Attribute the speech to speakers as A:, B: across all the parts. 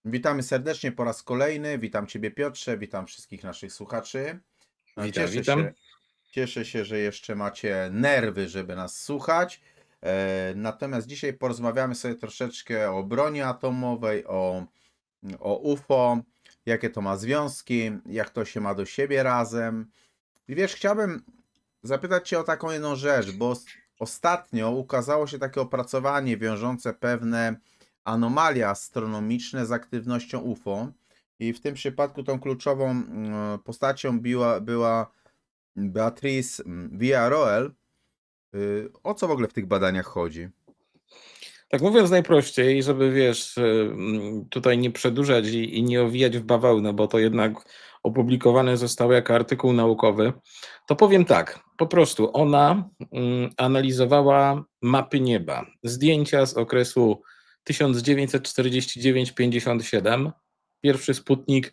A: Witamy serdecznie po raz kolejny. Witam Ciebie, Piotrze, witam wszystkich naszych słuchaczy.
B: Witam,
A: Cieszę
B: witam.
A: się, cieszę się, że jeszcze macie nerwy, żeby nas słuchać. Natomiast dzisiaj porozmawiamy sobie troszeczkę o broni atomowej, o UFO, jakie to ma związki, jak to się ma do siebie razem. I wiesz, chciałbym zapytać Cię o taką jedną rzecz, bo ostatnio ukazało się takie opracowanie wiążące pewne anomalie astronomiczne z aktywnością UFO. I w tym przypadku tą kluczową postacią była Beatrice Villarroel. O co w ogóle w tych badaniach chodzi?
B: Tak mówiąc najprościej, żeby wiesz, tutaj nie przedłużać i nie owijać w bawełnę, bo to jednak opublikowane zostało jako artykuł naukowy, to powiem tak, po prostu ona analizowała mapy nieba, zdjęcia z okresu 1949-57. Pierwszy Sputnik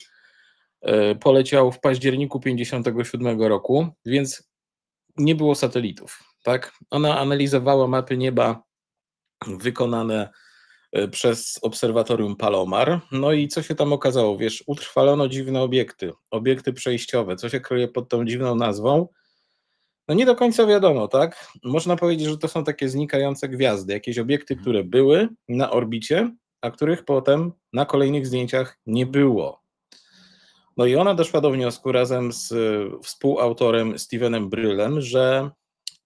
B: poleciał w październiku 57 roku, więc nie było satelitów, tak? Ona analizowała mapy nieba wykonane przez obserwatorium Palomar. No i co się tam okazało? Wiesz, utrwalono dziwne obiekty przejściowe. Co się kryje pod tą dziwną nazwą? No nie do końca wiadomo, tak? Można powiedzieć, że to są takie znikające gwiazdy, jakieś obiekty,
A: Mhm.
B: które były na orbicie, a których potem na kolejnych zdjęciach nie było. No i ona doszła do wniosku razem z współautorem Stevenem Brylem, że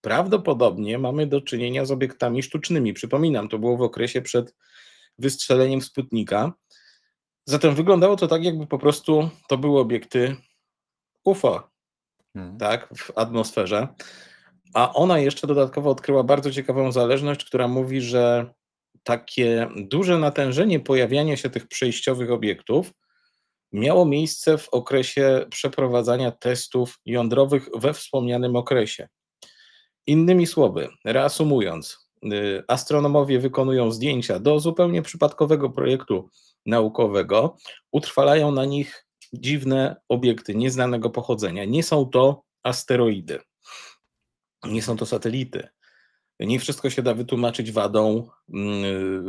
B: prawdopodobnie mamy do czynienia z obiektami sztucznymi. Przypominam, to było w okresie przed wystrzeleniem Sputnika. Zatem wyglądało to tak, jakby po prostu to były obiekty UFO,
A: Mhm.
B: tak, w atmosferze. A ona jeszcze dodatkowo odkryła bardzo ciekawą zależność, która mówi, że takie duże natężenie pojawiania się tych przejściowych obiektów miało miejsce w okresie przeprowadzania testów jądrowych we wspomnianym okresie. Innymi słowy, reasumując, astronomowie wykonują zdjęcia do zupełnie przypadkowego projektu naukowego, utrwalają na nich dziwne obiekty nieznanego pochodzenia. Nie są to asteroidy, nie są to satelity. Nie wszystko się da wytłumaczyć wadą,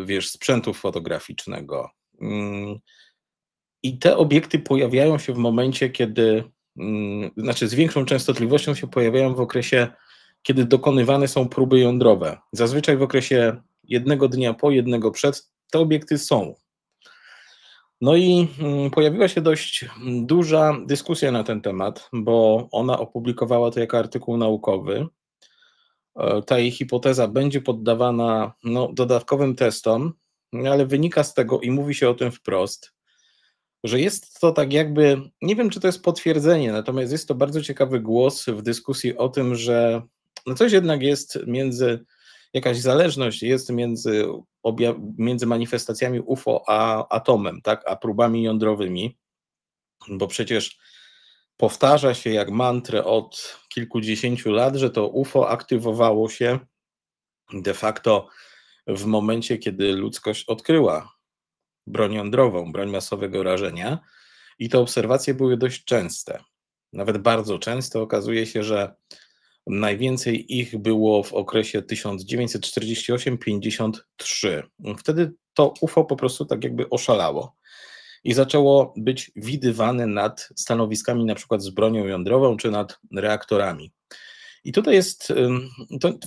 B: wiesz, sprzętu fotograficznego. I te obiekty pojawiają się w momencie, kiedy, znaczy z większą częstotliwością się pojawiają w okresie, kiedy dokonywane są próby jądrowe. Zazwyczaj w okresie jednego dnia po, jednego przed, te obiekty są. No i pojawiła się dość duża dyskusja na ten temat, bo ona opublikowała to jako artykuł naukowy. Ta jej hipoteza będzie poddawana dodatkowym testom, ale wynika z tego i mówi się o tym wprost, że jest to tak jakby, nie wiem czy to jest potwierdzenie, natomiast jest to bardzo ciekawy głos w dyskusji o tym, że coś jednak jest jakaś zależność jest między manifestacjami UFO a atomem, tak, a próbami jądrowymi, bo przecież powtarza się jak mantrę od kilkudziesięciu lat, że to UFO aktywowało się de facto w momencie, kiedy ludzkość odkryła broń jądrową, broń masowego rażenia. I te obserwacje były dość częste, nawet bardzo częste. Okazuje się, że najwięcej ich było w okresie 1948-53. Wtedy to UFO po prostu tak jakby oszalało i zaczęło być widywane nad stanowiskami na przykład z bronią jądrową czy nad reaktorami. I tutaj jest,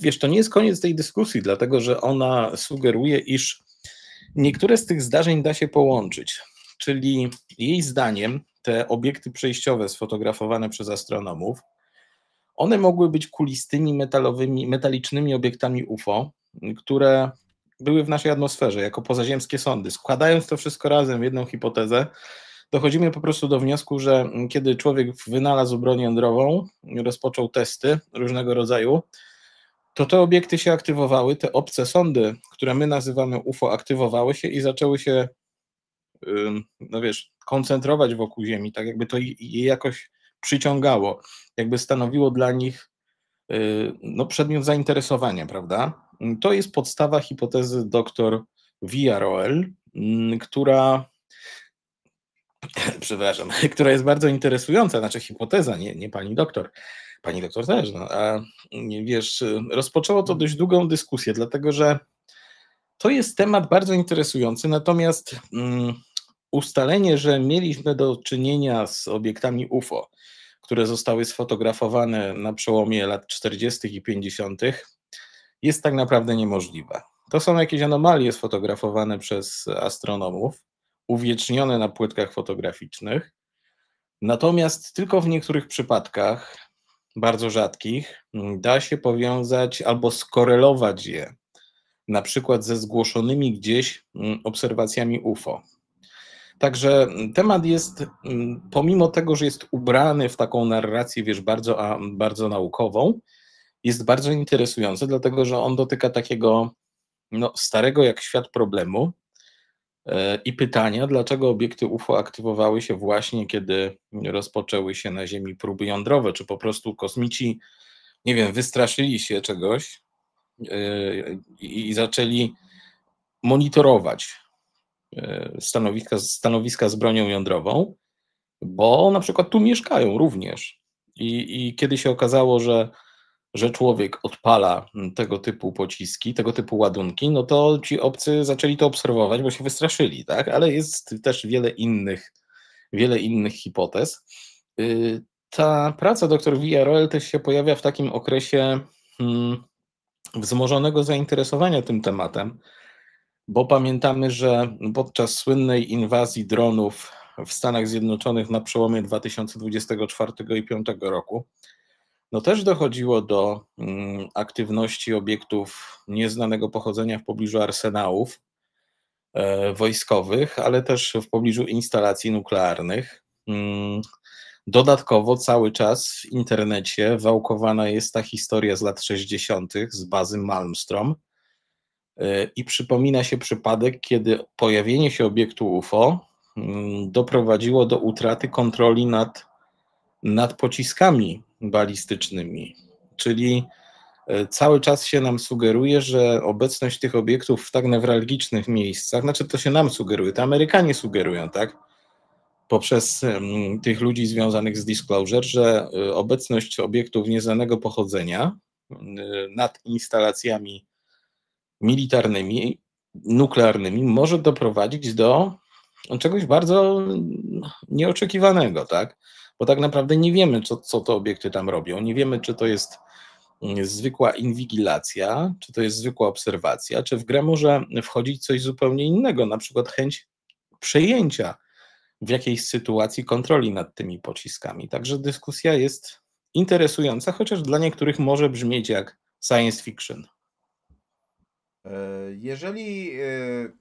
B: wiesz, to nie jest koniec tej dyskusji, dlatego że ona sugeruje, iż niektóre z tych zdarzeń da się połączyć, czyli jej zdaniem te obiekty przejściowe sfotografowane przez astronomów, one mogły być kulistymi metalicznymi obiektami UFO, które były w naszej atmosferze jako pozaziemskie sondy. Składając to wszystko razem w jedną hipotezę, dochodzimy po prostu do wniosku, że kiedy człowiek wynalazł broń jądrową, rozpoczął testy różnego rodzaju, to te obiekty się aktywowały, te obce sondy, które my nazywamy UFO, aktywowały się i zaczęły się, no wiesz, koncentrować wokół Ziemi, tak jakby to je jakoś przyciągało, jakby stanowiło dla nich no, przedmiot zainteresowania, prawda? To jest podstawa hipotezy dr Villarroel, która, przepraszam, która jest bardzo interesująca, znaczy hipoteza, nie pani doktor. Pani doktor też, no, a wiesz, rozpoczęło to dość długą dyskusję, dlatego że to jest temat bardzo interesujący, natomiast ustalenie, że mieliśmy do czynienia z obiektami UFO, które zostały sfotografowane na przełomie lat 40. i 50., jest tak naprawdę niemożliwe. To są jakieś anomalie sfotografowane przez astronomów, uwiecznione na płytkach fotograficznych. Natomiast tylko w niektórych przypadkach, bardzo rzadkich, da się powiązać albo skorelować je na przykład ze zgłoszonymi gdzieś obserwacjami UFO. Także temat jest, pomimo tego, że jest ubrany w taką narrację, wiesz, bardzo naukową, jest bardzo interesujący, dlatego że on dotyka takiego starego jak świat problemu i pytania, dlaczego obiekty UFO aktywowały się właśnie, kiedy rozpoczęły się na Ziemi próby jądrowe, czy po prostu kosmici, nie wiem, wystraszyli się czegoś i zaczęli monitorować stanowiska z bronią jądrową, bo na przykład tu mieszkają również. I kiedy się okazało, że człowiek odpala tego typu pociski, tego typu ładunki, no to ci obcy zaczęli to obserwować, bo się wystraszyli, tak? Ale jest też wiele innych hipotez. Ta praca dr Villarroel też się pojawia w takim okresie wzmożonego zainteresowania tym tematem, bo pamiętamy, że podczas słynnej inwazji dronów w Stanach Zjednoczonych na przełomie 2024 i 2025 roku, no też dochodziło do aktywności obiektów nieznanego pochodzenia w pobliżu arsenałów wojskowych, ale też w pobliżu instalacji nuklearnych. Dodatkowo cały czas w internecie wałkowana jest ta historia z lat 60. z bazy Malmstrom i przypomina się przypadek, kiedy pojawienie się obiektu UFO doprowadziło do utraty kontroli nad pociskami balistycznymi, czyli cały czas się nam sugeruje, że obecność tych obiektów w tak newralgicznych miejscach, znaczy to się nam sugeruje, to Amerykanie sugerują, tak, poprzez tych ludzi związanych z Disclosure, że obecność obiektów nieznanego pochodzenia nad instalacjami militarnymi, nuklearnymi może doprowadzić do czegoś bardzo nieoczekiwanego, tak? Bo tak naprawdę nie wiemy, co te obiekty tam robią. Nie wiemy, czy to jest zwykła inwigilacja, czy to jest zwykła obserwacja, czy w grę może wchodzić coś zupełnie innego, na przykład chęć przejęcia w jakiejś sytuacji kontroli nad tymi pociskami. Także dyskusja jest interesująca, chociaż dla niektórych może brzmieć jak science fiction.
A: Jeżeli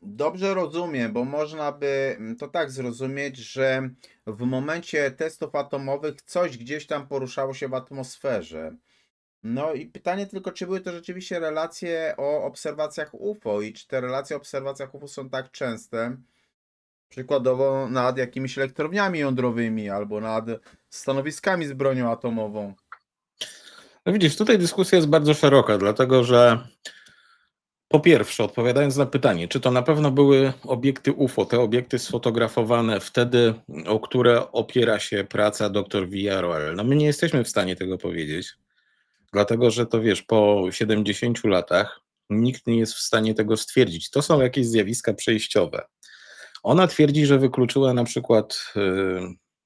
A: dobrze rozumiem, bo można by to tak zrozumieć, że w momencie testów atomowych coś gdzieś tam poruszało się w atmosferze. No i pytanie tylko, czy były to rzeczywiście relacje o obserwacjach UFO i czy te relacje o obserwacjach UFO są tak częste, przykładowo nad jakimiś elektrowniami jądrowymi albo nad stanowiskami z bronią atomową.
B: No widzisz, tutaj dyskusja jest bardzo szeroka, dlatego że po pierwsze, odpowiadając na pytanie, czy to na pewno były obiekty UFO, te obiekty sfotografowane wtedy, o które opiera się praca dr Villarroel, no my nie jesteśmy w stanie tego powiedzieć, dlatego że to wiesz, po 70 latach nikt nie jest w stanie tego stwierdzić. To są jakieś zjawiska przejściowe. Ona twierdzi, że wykluczyła na przykład,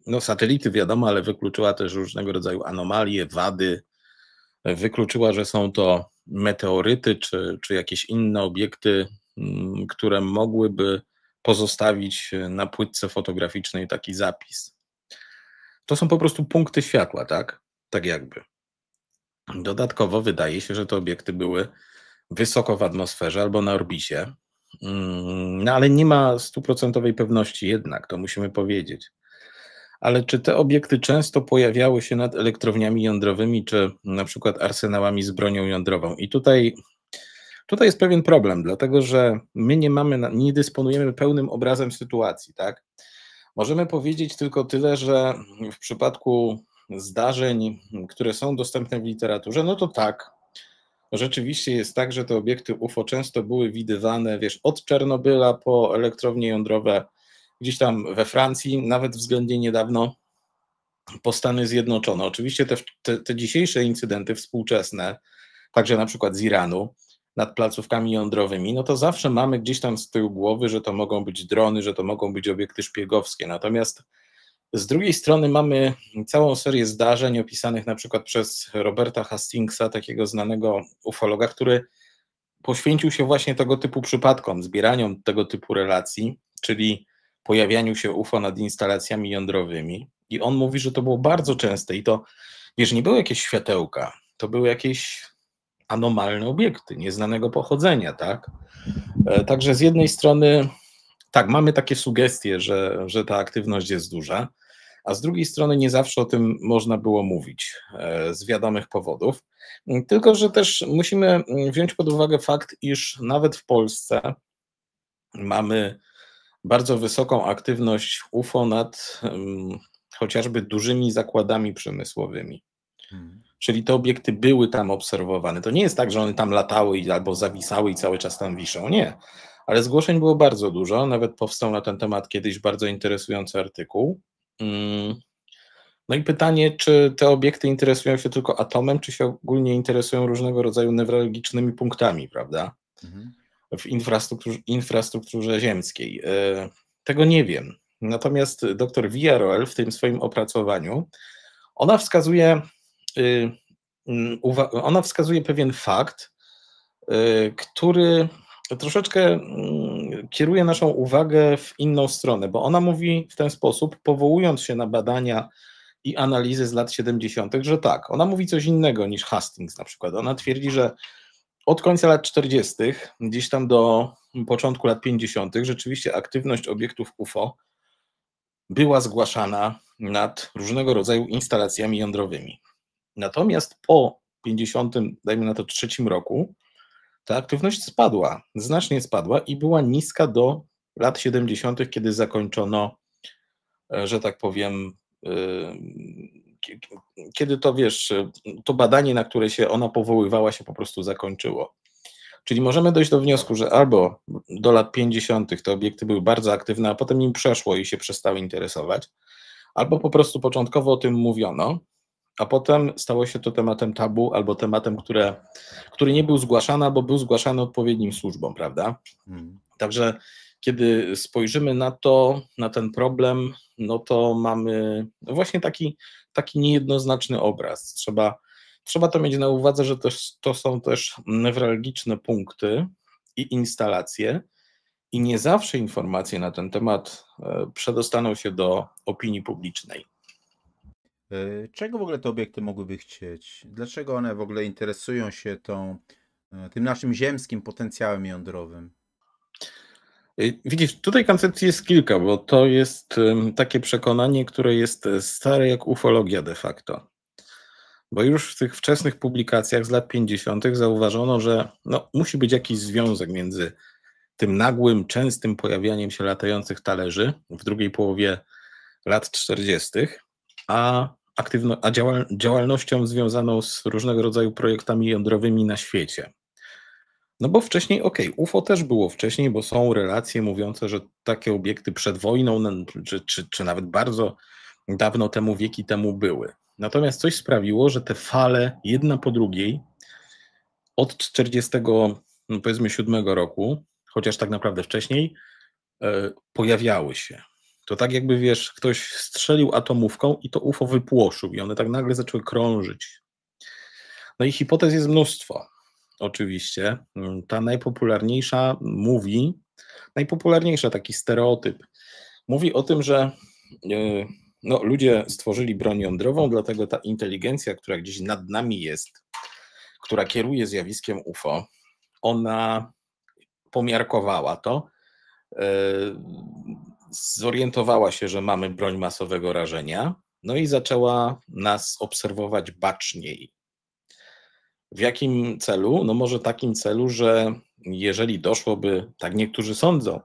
B: no satelity wiadomo, ale wykluczyła też różnego rodzaju anomalie, wady, wykluczyła, że są to meteoryty czy jakieś inne obiekty, które mogłyby pozostawić na płytce fotograficznej taki zapis. To są po prostu punkty światła, tak? Tak jakby. Dodatkowo wydaje się, że te obiekty były wysoko w atmosferze albo na orbicie, no ale nie ma stuprocentowej pewności jednak, to musimy powiedzieć. Ale czy te obiekty często pojawiały się nad elektrowniami jądrowymi, czy na przykład arsenałami z bronią jądrową? I tutaj jest pewien problem, dlatego że my nie dysponujemy pełnym obrazem sytuacji, tak? Możemy powiedzieć tylko tyle, że w przypadku zdarzeń, które są dostępne w literaturze, no to tak, rzeczywiście jest tak, że te obiekty UFO często były widywane, wiesz, od Czernobyla po elektrownie jądrowe, gdzieś tam we Francji, nawet względnie niedawno po Stany Zjednoczone. Oczywiście te dzisiejsze incydenty współczesne, także na przykład z Iranu, nad placówkami jądrowymi, no to zawsze mamy gdzieś tam z tyłu głowy, że to mogą być drony, że to mogą być obiekty szpiegowskie. Natomiast z drugiej strony mamy całą serię zdarzeń opisanych na przykład przez Roberta Hastingsa, takiego znanego ufologa, który poświęcił się właśnie tego typu przypadkom, zbieraniu tego typu relacji, czyli pojawianiu się UFO nad instalacjami jądrowymi. I on mówi, że to było bardzo częste i to, wiesz, nie były jakieś światełka, to były jakieś anomalne obiekty nieznanego pochodzenia, tak? Także z jednej strony, tak, mamy takie sugestie, że ta aktywność jest duża, a z drugiej strony nie zawsze o tym można było mówić z wiadomych powodów. Tylko że też musimy wziąć pod uwagę fakt, iż nawet w Polsce mamy bardzo wysoką aktywność UFO nad chociażby dużymi zakładami przemysłowymi. Czyli te obiekty były tam obserwowane. To nie jest tak, że one tam latały albo zawisały i cały czas tam wiszą. Nie. Ale zgłoszeń było bardzo dużo. Nawet powstał na ten temat kiedyś bardzo interesujący artykuł. No i pytanie, czy te obiekty interesują się tylko atomem, czy się ogólnie interesują różnego rodzaju newralgicznymi punktami, prawda? W infrastrukturze ziemskiej. Tego nie wiem. Natomiast dr Villarroel w tym swoim opracowaniu, ona wskazuje pewien fakt, który troszeczkę kieruje naszą uwagę w inną stronę, bo ona mówi w ten sposób, powołując się na badania i analizy z lat 70., że tak, ona mówi coś innego niż Hastings na przykład. Ona twierdzi, że od końca lat 40., gdzieś tam do początku lat 50., rzeczywiście aktywność obiektów UFO była zgłaszana nad różnego rodzaju instalacjami jądrowymi. Natomiast po 50., dajmy na to trzecim roku, ta aktywność spadła, znacznie spadła i była niska do lat 70., kiedy zakończono, że tak powiem, kiedy to, wiesz, to badanie, na które się ona powoływała, się po prostu zakończyło. Czyli możemy dojść do wniosku, że albo do lat 50. te obiekty były bardzo aktywne, a potem im przeszło i się przestały interesować, albo po prostu początkowo o tym mówiono, a potem stało się to tematem tabu, albo tematem, który nie był zgłaszany, albo był zgłaszany odpowiednim służbom, prawda? Także kiedy spojrzymy na to, na ten problem, no to mamy właśnie taki niejednoznaczny obraz. Trzeba to mieć na uwadze, że to są też newralgiczne punkty i instalacje i nie zawsze informacje na ten temat przedostaną się do opinii publicznej.
A: Czego w ogóle te obiekty mogłyby chcieć? Dlaczego one w ogóle interesują się tym naszym ziemskim potencjałem jądrowym?
B: Widzisz, tutaj koncepcji jest kilka, bo to jest takie przekonanie, które jest stare jak ufologia de facto. Bo już w tych wczesnych publikacjach z lat 50. zauważono, że musi być jakiś związek między tym nagłym, częstym pojawianiem się latających talerzy w drugiej połowie lat 40., a działalnością związaną z różnego rodzaju projektami jądrowymi na świecie. No bo wcześniej, UFO też było wcześniej, bo są relacje mówiące, że takie obiekty przed wojną, czy nawet bardzo dawno temu, wieki temu były. Natomiast coś sprawiło, że te fale, jedna po drugiej, od 47 roku, chociaż tak naprawdę wcześniej, pojawiały się. To tak jakby, wiesz, ktoś strzelił atomówką i to UFO wypłoszył i one tak nagle zaczęły krążyć. No i hipotez jest mnóstwo. Oczywiście. Ta najpopularniejsza taki stereotyp, mówi o tym, że ludzie stworzyli broń jądrową, dlatego ta inteligencja, która gdzieś nad nami jest, która kieruje zjawiskiem UFO, ona pomiarkowała to, zorientowała się, że mamy broń masowego rażenia, no i zaczęła nas obserwować baczniej. W jakim celu? No może takim celu, że jeżeli doszłoby, tak niektórzy sądzą,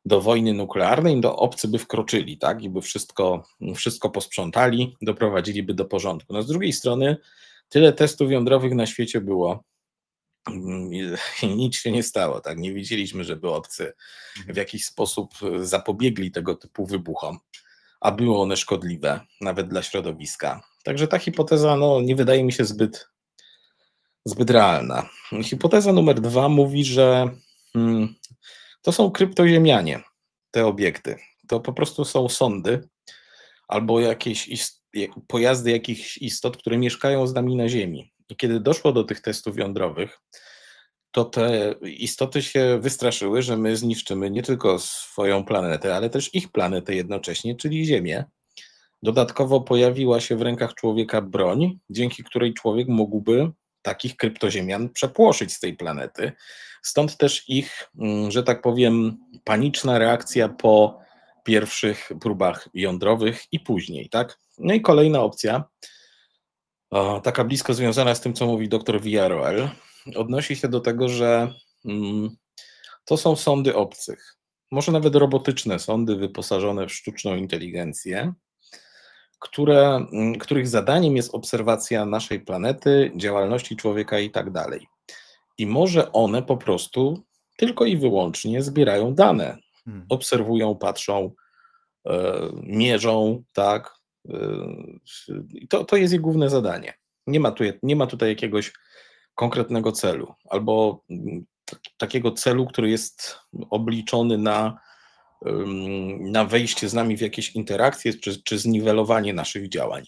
B: do wojny nuklearnej, to obcy by wkroczyli, tak, i by wszystko posprzątali, doprowadziliby do porządku. No z drugiej strony tyle testów jądrowych na świecie było i nic się nie stało, tak, nie widzieliśmy, żeby obcy w jakiś sposób zapobiegli tego typu wybuchom, a były one szkodliwe, nawet dla środowiska. Także ta hipoteza, nie wydaje mi się zbyt realna. Hipoteza numer 2 mówi, że mm, to są kryptoziemianie, te obiekty. To po prostu są sondy albo jakieś pojazdy jakichś istot, które mieszkają z nami na Ziemi. I kiedy doszło do tych testów jądrowych, to te istoty się wystraszyły, że my zniszczymy nie tylko swoją planetę, ale też ich planetę jednocześnie, czyli Ziemię. Dodatkowo pojawiła się w rękach człowieka broń, dzięki której człowiek mógłby takich kryptoziemian przepłoszyć z tej planety. Stąd też ich, że tak powiem, paniczna reakcja po pierwszych próbach jądrowych i później, tak? No i kolejna opcja, taka blisko związana z tym, co mówi dr Villarroel, odnosi się do tego, że to są sondy obcych, może nawet robotyczne sondy wyposażone w sztuczną inteligencję, których zadaniem jest obserwacja naszej planety, działalności człowieka i tak dalej. I może one po prostu tylko i wyłącznie zbierają dane,
A: Hmm.
B: obserwują, patrzą, mierzą, tak. To jest ich główne zadanie. Nie ma tutaj jakiegoś konkretnego celu, albo takiego celu, który jest obliczony na wejście z nami w jakieś interakcje, czy zniwelowanie naszych działań.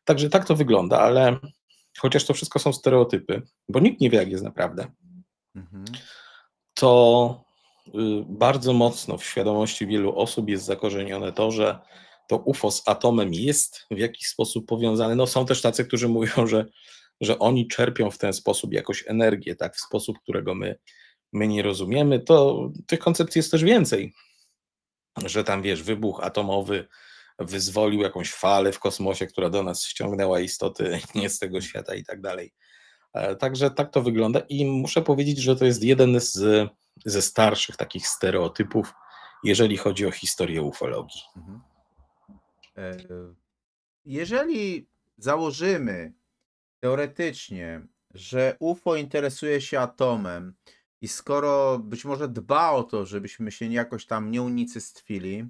B: Także tak to wygląda, ale chociaż to wszystko są stereotypy, bo nikt nie wie, jak jest naprawdę,
A: Mhm.
B: to bardzo mocno w świadomości wielu osób jest zakorzenione to, że to UFO z atomem jest w jakiś sposób powiązane. No są też tacy, którzy mówią, że oni czerpią w ten sposób jakoś energię, tak, w sposób, którego my nie rozumiemy. To tych koncepcji jest też więcej, że tam, wiesz, wybuch atomowy wyzwolił jakąś falę w kosmosie, która do nas ściągnęła istoty nie z tego świata i tak dalej. Także tak to wygląda i muszę powiedzieć, że to jest jeden ze starszych takich stereotypów, jeżeli chodzi o historię ufologii.
A: Mhm. E, Jeżeli założymy teoretycznie, że UFO interesuje się atomem i skoro być może dba o to, żebyśmy się jakoś tam nie unicestwili,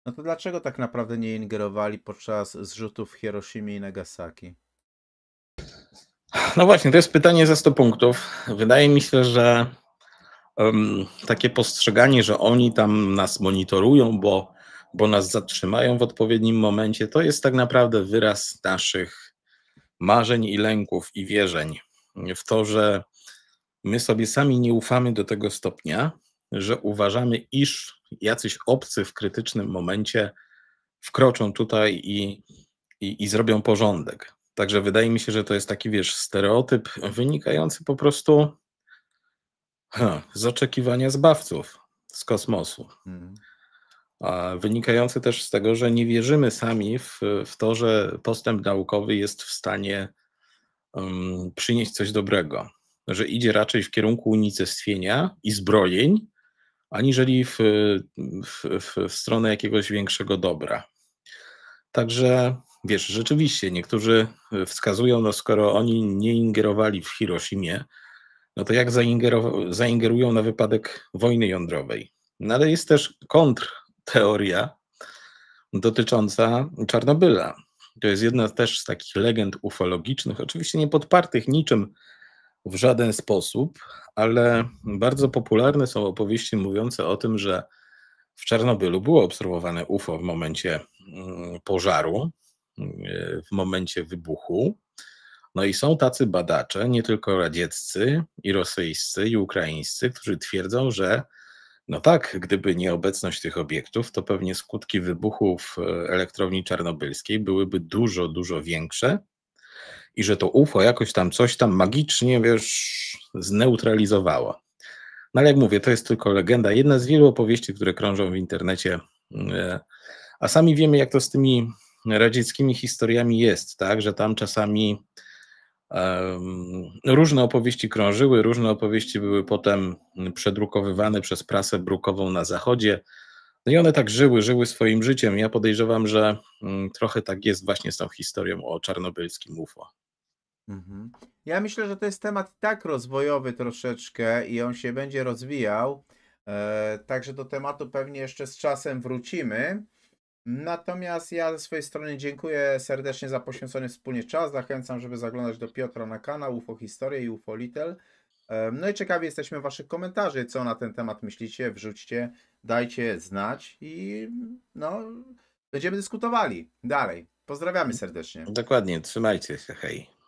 A: no to dlaczego tak naprawdę nie ingerowali podczas zrzutów w Hiroshimie i Nagasaki?
B: No właśnie, to jest pytanie za 100 punktów. Wydaje mi się, że takie postrzeganie, że oni tam nas monitorują, bo nas zatrzymają w odpowiednim momencie, to jest tak naprawdę wyraz naszych marzeń i lęków i wierzeń w to, że my sobie sami nie ufamy do tego stopnia, że uważamy, iż jacyś obcy w krytycznym momencie wkroczą tutaj i zrobią porządek. Także wydaje mi się, że to jest taki, wiesz, stereotyp wynikający po prostu z oczekiwania zbawców z kosmosu.
A: Mhm.
B: A wynikający też z tego, że nie wierzymy sami w to, że postęp naukowy jest w stanie przynieść coś dobrego, że idzie raczej w kierunku unicestwienia i zbrojeń, aniżeli w stronę jakiegoś większego dobra. Także wiesz, rzeczywiście niektórzy wskazują, no skoro oni nie ingerowali w Hiroshimie, no to jak zaingerują na wypadek wojny jądrowej? No ale jest też kontrteoria dotycząca Czarnobyla. To jest jedna też z takich legend ufologicznych, oczywiście nie podpartych niczym w żaden sposób, ale bardzo popularne są opowieści mówiące o tym, że w Czarnobylu było obserwowane UFO w momencie pożaru, w momencie wybuchu. No i są tacy badacze, nie tylko radzieccy, i rosyjscy, i ukraińscy, którzy twierdzą, że no tak, gdyby nie obecność tych obiektów, to pewnie skutki wybuchu w elektrowni czarnobylskiej byłyby dużo, dużo większe i że to UFO jakoś tam coś tam magicznie, wiesz, zneutralizowało. No ale jak mówię, to jest tylko legenda, jedna z wielu opowieści, które krążą w internecie, a sami wiemy, jak to z tymi radzieckimi historiami jest, tak, że tam czasami różne opowieści krążyły, różne opowieści były potem przedrukowywane przez prasę brukową na Zachodzie. No i one tak żyły swoim życiem. Ja podejrzewam, że trochę tak jest właśnie z tą historią o czarnobylskim UFO.
A: Mhm. Ja myślę, że to jest temat i tak rozwojowy troszeczkę i on się będzie rozwijał. Także do tematu pewnie jeszcze z czasem wrócimy. Natomiast ja ze swojej strony dziękuję serdecznie za poświęcony wspólnie czas. Zachęcam, żeby zaglądać do Piotra na kanał UFO Historię i UFO Little. No i ciekawi jesteśmy waszych komentarzy, co na ten temat myślicie, wrzućcie, dajcie znać i no, będziemy dyskutowali dalej. Pozdrawiamy serdecznie.
B: Dokładnie, trzymajcie się, hej.